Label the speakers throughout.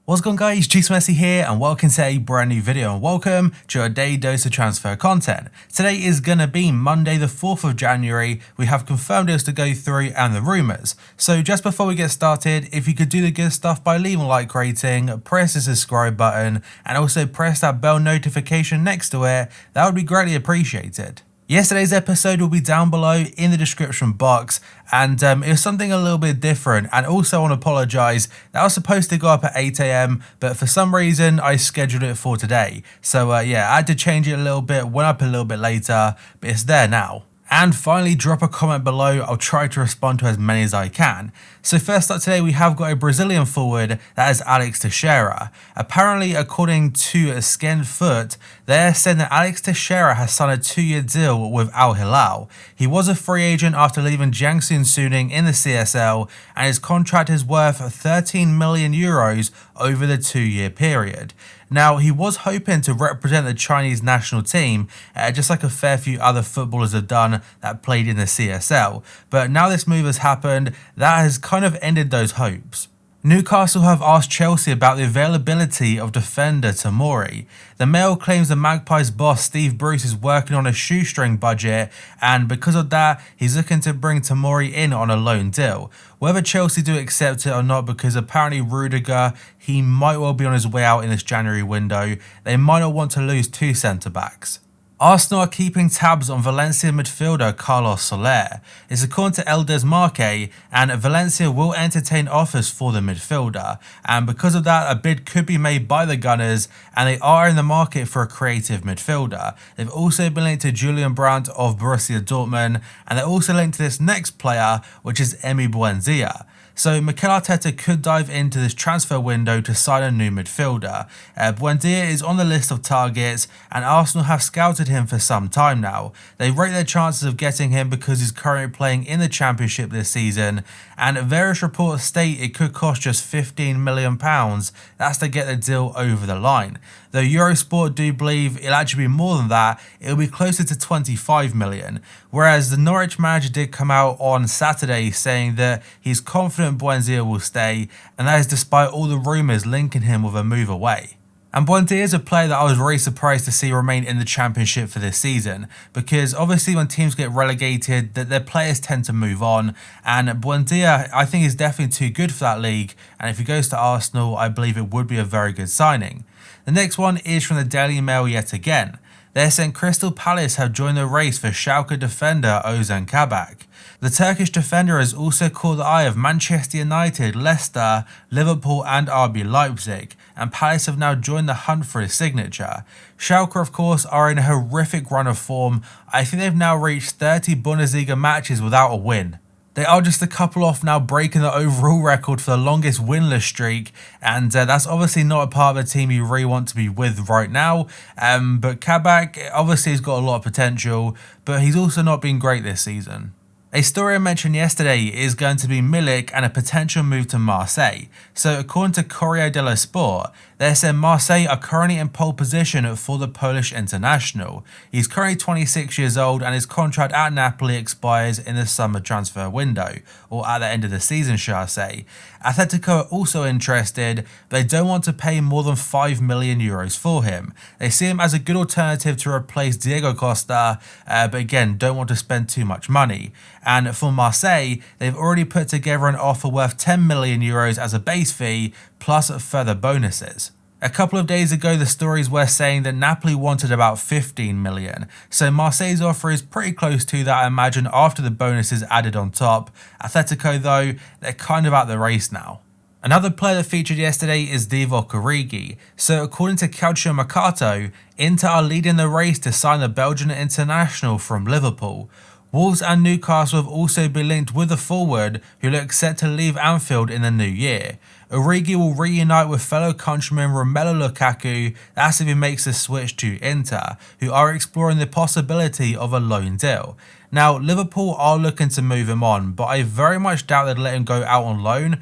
Speaker 1: What's going on, guys? Juice Messi here and welcome to a brand new video and welcome to your daily dose of transfer content. Today is going to be Monday the 4th of January. We have confirmed deals to go through and the rumours. So just before we get started, if you could do the good stuff by leaving a like rating, press the subscribe button and also press that bell notification next to it, that would be greatly appreciated. Yesterday's episode will be down below in the description box and it was something a little bit different, and also I want to apologise, that was supposed to go up at 8 AM but for some reason I scheduled it for today. So yeah, I had to change it a little bit, went up a little bit later, but it's there now. And finally, drop a comment below, I'll try to respond to as many as I can. So first up today we have got a Brazilian forward, that is Alex Teixeira. Apparently, according to Skin Foot, they're saying that Alex Teixeira has signed a 2-year deal with Hilal. He was a free agent after leaving Jiangsu Suning in the CSL, and his contract is worth 13 million euros over the 2-year period. Now, he was hoping to represent the Chinese national team, just like a fair few other footballers have done that played in the CSL, but now this move has happened, that has kind of ended those hopes. Newcastle have asked Chelsea about the availability of defender Tomori. The Mail claims the Magpies boss Steve Bruce is working on a shoestring budget, and because of that he's looking to bring Tomori in on a loan deal. Whether Chelsea do accept it or not, because apparently Rudiger, he might well be on his way out in this January window, they might not want to lose 2 centre backs. Arsenal are keeping tabs on Valencia midfielder Carlos Solaire. It's according to El Desmarque, and Valencia will entertain offers for the midfielder, and because of that a bid could be made by the Gunners, and they are in the market for a creative midfielder. They've also been linked to Julian Brandt of Borussia Dortmund, and they're also linked to this next player, which is Buendia. So Mikel Arteta could dive into this transfer window to sign a new midfielder. Buendia is on the list of targets, and Arsenal have scouted him for some time now. They rate their chances of getting him because he's currently playing in the Championship this season, and various reports state it could cost just £15 million. That's to get the deal over the line. Though Eurosport do believe it'll actually be more than that, it'll be closer to 25 million. Whereas the Norwich manager did come out on Saturday saying that he's confident Buendia will stay, and that is despite all the rumours linking him with a move away. And Buendia is a player that I was very surprised to see remain in the Championship for this season, because obviously when teams get relegated, that their players tend to move on, and Buendia I think is definitely too good for that league, and if he goes to Arsenal I believe it would be a very good signing. The next one is from the Daily Mail yet again. They're saying Crystal Palace have joined the race for Schalke defender Ozan Kabak. The Turkish defender has also caught the eye of Manchester United, Leicester, Liverpool and RB Leipzig, and Palace have now joined the hunt for his signature. Schalke of course are in a horrific run of form. I think they've now reached 30 Bundesliga matches without a win. They are just a couple off now breaking the overall record for the longest winless streak, and that's obviously not a part of a team you really want to be with right now. But Kabak obviously has got a lot of potential, but he's also not been great this season. A story I mentioned yesterday is going to be Milik and a potential move to Marseille. So according to Corriere dello Sport, they're saying Marseille are currently in pole position for the Polish international. He's currently 26 years old and his contract at Napoli expires in the summer transfer window, or at the end of the season shall I say. Atletico are also interested, but they don't want to pay more than 5 million euros for him. They see him as a good alternative to replace Diego Costa, but again don't want to spend too much money. And for Marseille, they've already put together an offer worth 10 million euros as a base fee, plus further bonuses. A couple of days ago the stories were saying that Napoli wanted about 15 million, so Marseille's offer is pretty close to that I imagine after the bonuses added on top. Atletico though, they're kind of out the race now. Another player that featured yesterday is Divock Origi. So according to Calcio Mercato, Inter are leading the race to sign the Belgian international from Liverpool. Wolves and Newcastle have also been linked with the forward, who looks set to leave Anfield in the new year. Origi will reunite with fellow countryman Romelu Lukaku, that's if he makes the switch to Inter, who are exploring the possibility of a loan deal. Now, Liverpool are looking to move him on, but I very much doubt they'd let him go out on loan,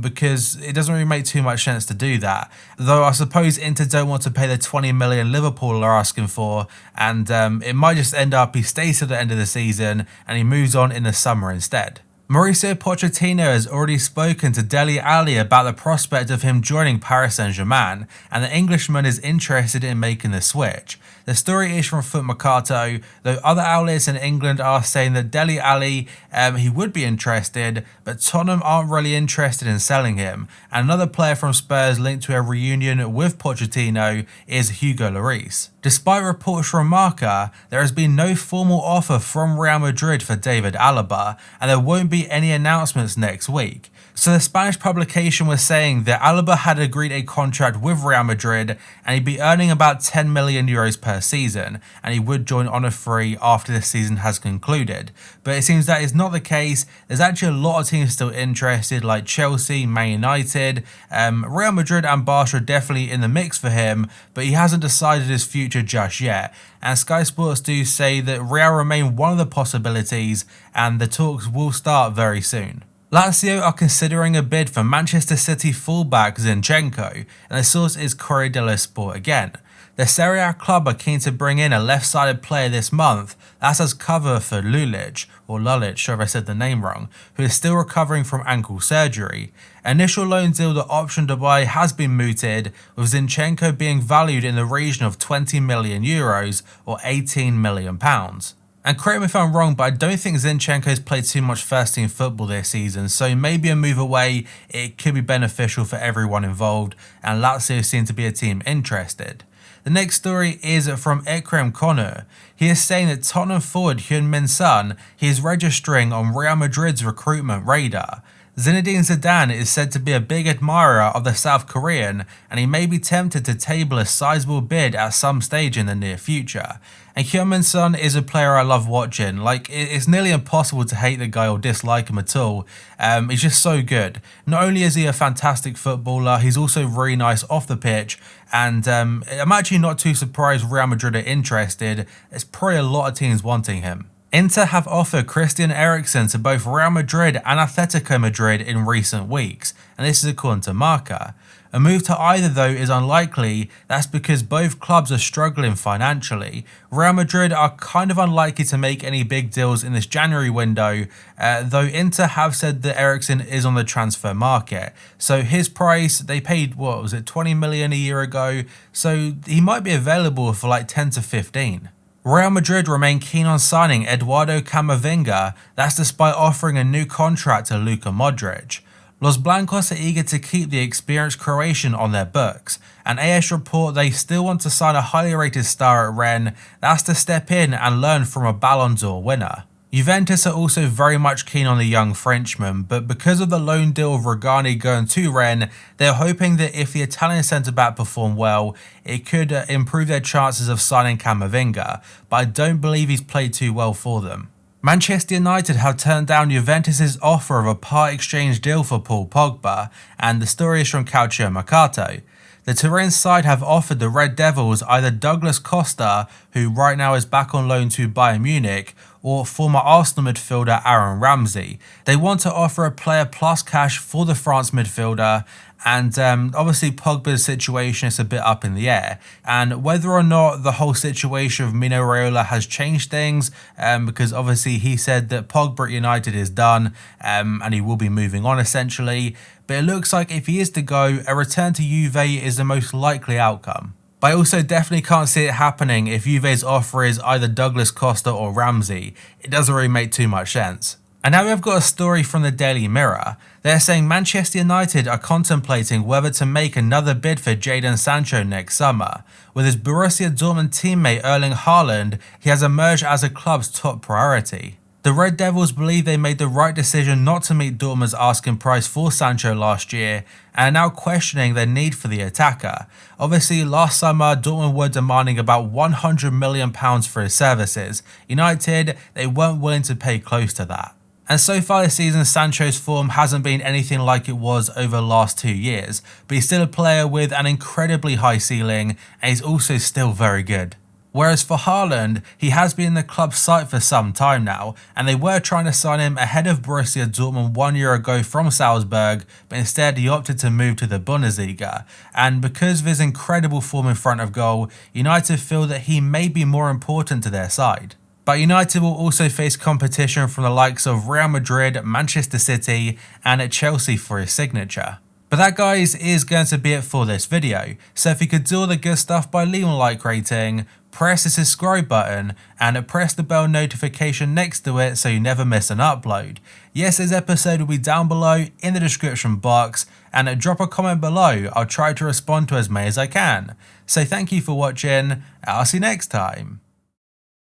Speaker 1: because it doesn't really make too much sense to do that. Though I suppose Inter don't want to pay the 20 million Liverpool are asking for, and it might just end up he stays till the end of the season and he moves on in the summer instead. Mauricio Pochettino has already spoken to Dele Alli about the prospect of him joining Paris Saint-Germain, and the Englishman is interested in making the switch. The story is from Foot Mercato, though other outlets in England are saying that Dele Alli, he would be interested, but Tottenham aren't really interested in selling him. And another player from Spurs linked to a reunion with Pochettino is Hugo Lloris. Despite reports from Marca, there has been no formal offer from Real Madrid for David Alaba, and there won't be any announcements next week. So the Spanish publication was saying that Alaba had agreed a contract with Real Madrid and he'd be earning about 10 million euros per season, and he would join on a free after the season has concluded. But it seems that is not the case. There's actually a lot of teams still interested, like Chelsea, Man United, Real Madrid and Barca are definitely in the mix for him, but he hasn't decided his future just yet. And Sky Sports do say that Real remain one of the possibilities and the talks will start very soon. Lazio are considering a bid for Manchester City fullback Zinchenko, and the source is Corriere dello Sport again. The Serie A club are keen to bring in a left-sided player this month, that's as cover for Lulic, sure if I said the name wrong, who is still recovering from ankle surgery. Initial loan deal that option to buy has been mooted, with Zinchenko being valued in the region of 20 million euros or 18 million pounds. And correct me if I'm wrong, but I don't think Zinchenko's played too much first team football this season, so maybe a move away, it could be beneficial for everyone involved, and Lazio seem to be a team interested. The next story is from Ekrem Konur. He is saying that Tottenham forward Heung-min Son, he is registering on Real Madrid's recruitment radar. Zinedine Zidane is said to be a big admirer of the South Korean, and he may be tempted to table a sizable bid at some stage in the near future. And Heung-min Son is a player I love watching. Like, it's nearly impossible to hate the guy or dislike him at all. He's just so good. Not only is he a fantastic footballer, he's also really nice off the pitch. And I'm actually not too surprised Real Madrid are interested. There's probably a lot of teams wanting him. Inter have offered Christian Eriksen to both Real Madrid and Atletico Madrid in recent weeks, and this is according to Marca. A move to either though is unlikely, that's because both clubs are struggling financially. Real Madrid are kind of unlikely to make any big deals in this January window, though Inter have said that Eriksen is on the transfer market. So his price, they paid, what was it, 20 million a year ago, so he might be available for like 10 to 15. Real Madrid remain keen on signing Eduardo Camavinga, that's despite offering a new contract to Luka Modric. Los Blancos are eager to keep the experienced Croatian on their books, and AS report they still want to sign a highly rated star at Rennes, that's to step in and learn from a Ballon d'Or winner. Juventus are also very much keen on the young Frenchman, but because of the loan deal of Rugani going to Rennes, they're hoping that if the Italian centre-back perform well, it could improve their chances of signing Camavinga, but I don't believe he's played too well for them. Manchester United have turned down Juventus' offer of a part-exchange deal for Paul Pogba, and the story is from Calcio Mercato. The Turin side have offered the Red Devils either Douglas Costa, who right now is back on loan to Bayern Munich, or former Arsenal midfielder Aaron Ramsey. They want to offer a player plus cash for the France midfielder, and obviously Pogba's situation is a bit up in the air, and whether or not the whole situation of Mino Raiola has changed things, because obviously he said that Pogba at United is done, and he will be moving on essentially, but it looks like if he is to go, a return to Juve is the most likely outcome. But I also definitely can't see it happening if Juve's offer is either Douglas Costa or Ramsey. It doesn't really make too much sense. And now we've got a story from the Daily Mirror. They're saying Manchester United are contemplating whether to make another bid for Jadon Sancho next summer. With his Borussia Dortmund teammate Erling Haaland, he has emerged as the club's top priority. The Red Devils believe they made the right decision not to meet Dortmund's asking price for Sancho last year and are now questioning their need for the attacker. Obviously, last summer Dortmund were demanding about £100 million for his services. United, they weren't willing to pay close to that. And so far this season, Sancho's form hasn't been anything like it was over the last 2 years, but he's still a player with an incredibly high ceiling and he's also still very good. Whereas for Haaland, he has been in the club's sight for some time now, and they were trying to sign him ahead of Borussia Dortmund 1 year ago from Salzburg, but instead he opted to move to the Bundesliga. And because of his incredible form in front of goal, United feel that he may be more important to their side. But United will also face competition from the likes of Real Madrid, Manchester City and Chelsea for his signature. But that, guys, is going to be it for this video. So if you could do all the good stuff by leaving a like rating, press the subscribe button and press the bell notification next to it so you never miss an upload. Yes, this episode will be down below in the description box, and drop a comment below. I'll try to respond to as many as I can. So thank you for watching, and I'll see you next time.